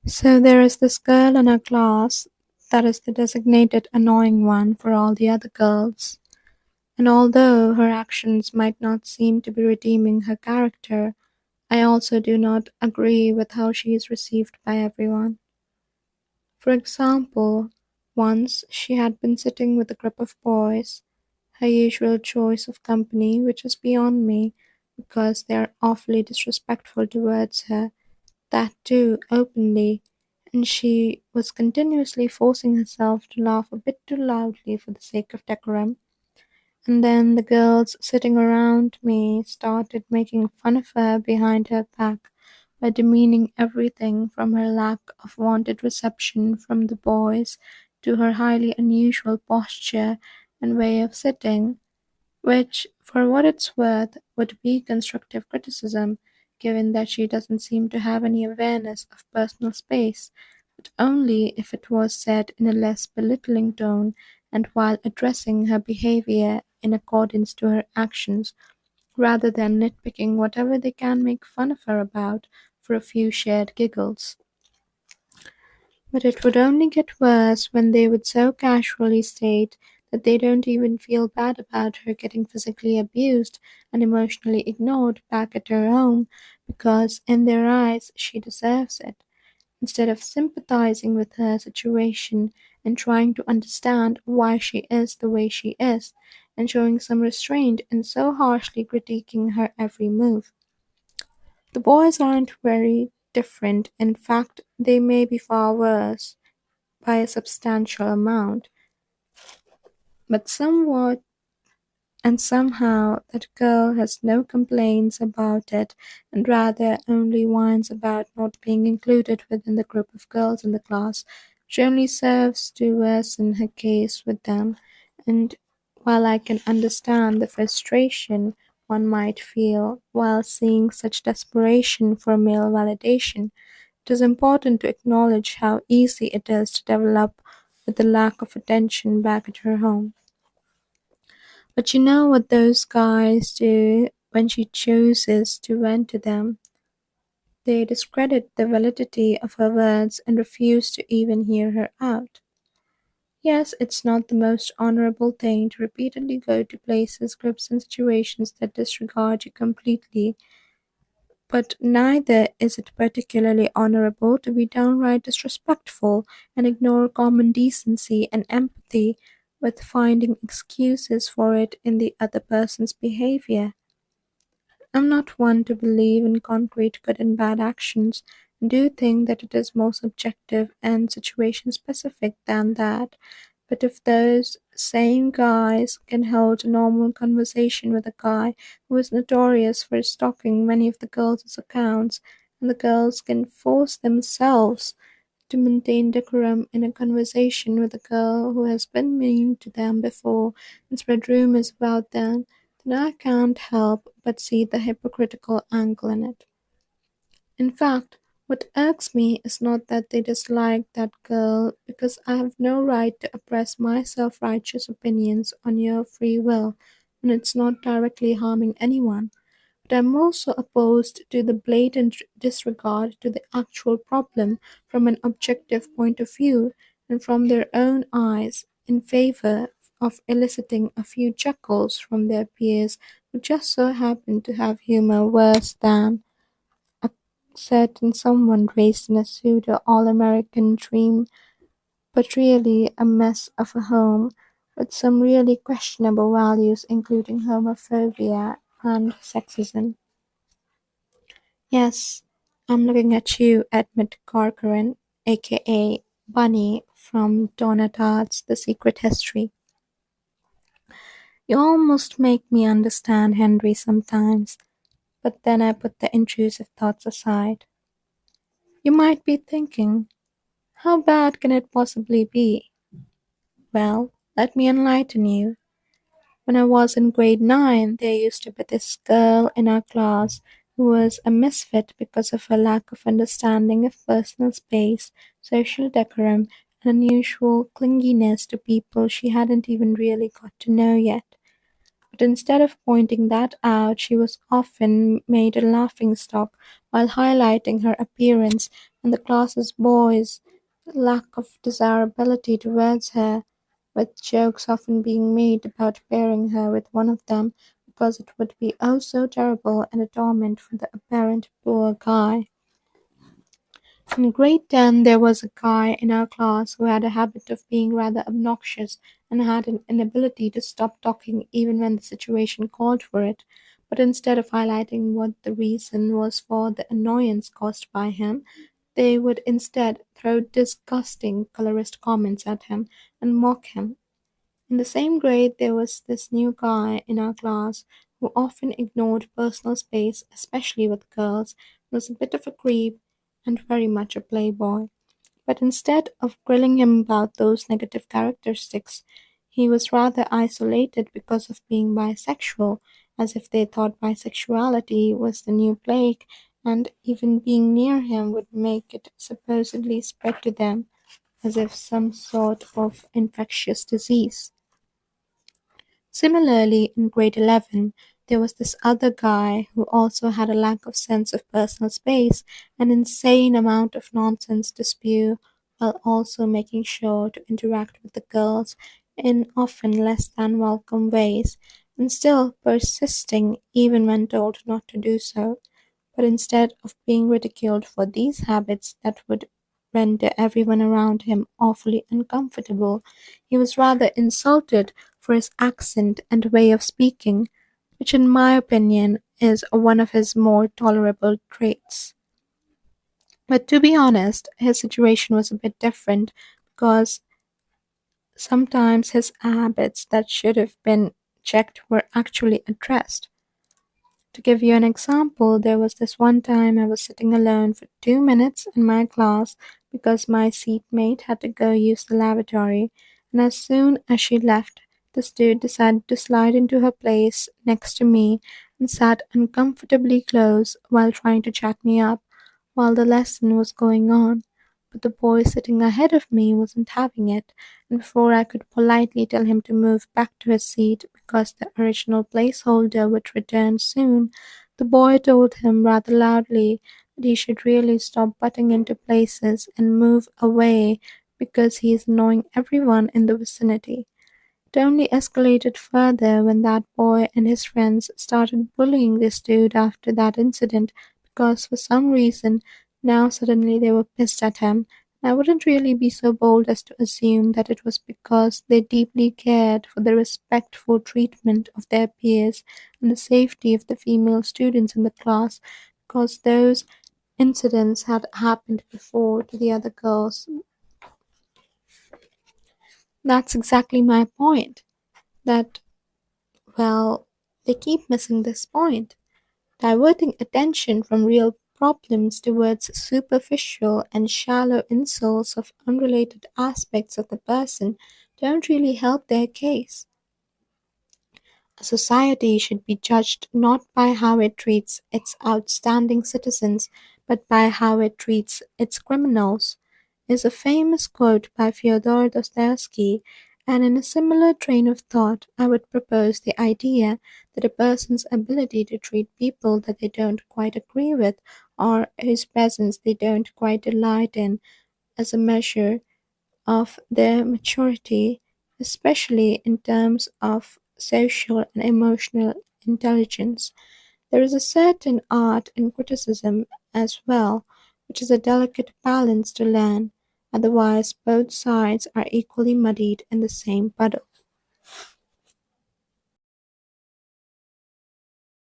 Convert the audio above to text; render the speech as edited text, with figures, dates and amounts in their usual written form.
So there is this girl in our class that is the designated annoying one for all the other girls. And although her actions might not seem to be redeeming her character, I also do not agree with how she is received by everyone. For example, once she had been sitting with a group of boys, her usual choice of company, which is beyond me because they are awfully disrespectful towards her, that too openly, and she was continuously forcing herself to laugh a bit too loudly for the sake of decorum. And then the girls sitting around me started making fun of her behind her back by demeaning everything from her lack of wanted reception from the boys to her highly unusual posture and way of sitting, which, for what it's worth, would be constructive criticism, given that she doesn't seem to have any awareness of personal space, but only if it was said in a less belittling tone and while addressing her behavior in accordance to her actions, rather than nitpicking whatever they can make fun of her about for a few shared giggles. But it would only get worse when they would so casually state that they don't even feel bad about her getting physically abused and emotionally ignored back at her home because, in their eyes, she deserves it, instead of sympathizing with her situation and trying to understand why she is the way she is, and showing some restraint in so harshly critiquing her every move. The boys aren't very different. In fact, they may be far worse by a substantial amount, but somewhat and somehow that girl has no complaints about it and rather only whines about not being included within the group of girls in the class, which only serves to worsen her case with them. And while I can understand the frustration one might feel while seeing such desperation for male validation, it is important to acknowledge how easy it is to develop with the lack of attention back at her home. But you know what those guys do when she chooses to vent to them? They discredit the validity of her words and refuse to even hear her out. Yes, it's not the most honorable thing to repeatedly go to places, groups, and situations that disregard you completely, but neither is it particularly honorable to be downright disrespectful and ignore common decency and empathy with finding excuses for it in the other person's behavior. I'm not one to believe in concrete good and bad actions, and do think that it is more subjective and situation specific than that. But if those same guys can hold a normal conversation with a guy who is notorious for stalking many of the girls' accounts, and the girls can force themselves to maintain decorum in a conversation with a girl who has been mean to them before and spread rumors about them, then I can't help but see the hypocritical angle in it. In fact, what irks me is not that they dislike that girl, because I have no right to oppress my self righteous opinions on your free will when it's not directly harming anyone. But I'm also opposed to the blatant disregard to the actual problem from an objective point of view and from their own eyes in favor of eliciting a few chuckles from their peers who just so happen to have humor worse than a certain someone raised in a pseudo all-American dream, but really a mess of a home with some really questionable values, including homophobia and sexism. Yes, I'm looking at you, Edmund Corcoran, aka Bunny from Donna Tartt's The Secret History. You almost make me understand Henry sometimes, but then I put the intrusive thoughts aside. You might be thinking, how bad can it possibly be? Well, let me enlighten you. When I was in grade 9, there used to be this girl in our class who was a misfit because of her lack of understanding of personal space, social decorum, and unusual clinginess to people she hadn't even really got to know yet. But instead of pointing that out, she was often made a laughingstock while highlighting her appearance and the class's boys' lack of desirability towards her, with jokes often being made about pairing her with one of them because it would be oh so terrible and a torment for the apparent poor guy. In grade 10, there was a guy in our class who had a habit of being rather obnoxious and had an inability to stop talking even when the situation called for it. But instead of highlighting what the reason was for the annoyance caused by him, they would instead throw disgusting colorist comments at him and mock him. In the same grade, there was this new guy in our class who often ignored personal space, especially with girls, was a bit of a creep and very much a playboy. But instead of grilling him about those negative characteristics, he was rather isolated because of being bisexual, as if they thought bisexuality was the new plague, and even being near him would make it supposedly spread to them, as if some sort of infectious disease. Similarly, in grade 11, there was this other guy who also had a lack of sense of personal space, an insane amount of nonsense to spew, while also making sure to interact with the girls in often less than welcome ways, and still persisting even when told not to do so. But instead of being ridiculed for these habits that would render everyone around him awfully uncomfortable, he was rather insulted for his accent and way of speaking, which, in my opinion, is one of his more tolerable traits. But to be honest, his situation was a bit different because sometimes his habits that should have been checked were actually addressed. To give you an example, there was this one time I was sitting alone for 2 minutes in my class because my seatmate had to go use the lavatory, and as soon as she left, this dude decided to slide into her place next to me and sat uncomfortably close while trying to chat me up while the lesson was going on. But the boy sitting ahead of me wasn't having it, and before I could politely tell him to move back to his seat because the original placeholder would return soon, the boy told him rather loudly that he should really stop butting into places and move away because he is annoying everyone in the vicinity. It only escalated further when that boy and his friends started bullying this dude after that incident because for some reason now suddenly they were pissed at him. I wouldn't really be so bold as to assume that it was because they deeply cared for the respectful treatment of their peers and the safety of the female students in the class, because those incidents had happened before to the other girls. That's exactly my point. That Well, they keep missing this point, diverting attention from real problems towards superficial and shallow insults of unrelated aspects of the person don't really help their case. A society should be judged not by how it treats its outstanding citizens, but by how it treats its criminals, is a famous quote by Fyodor Dostoevsky, and in a similar train of thought, I would propose the idea that a person's ability to treat people that they don't quite agree with or whose presence they don't quite delight in as a measure of their maturity, especially in terms of social and emotional intelligence. There is a certain art in criticism as well, which is a delicate balance to learn, otherwise, both sides are equally muddied in the same puddle.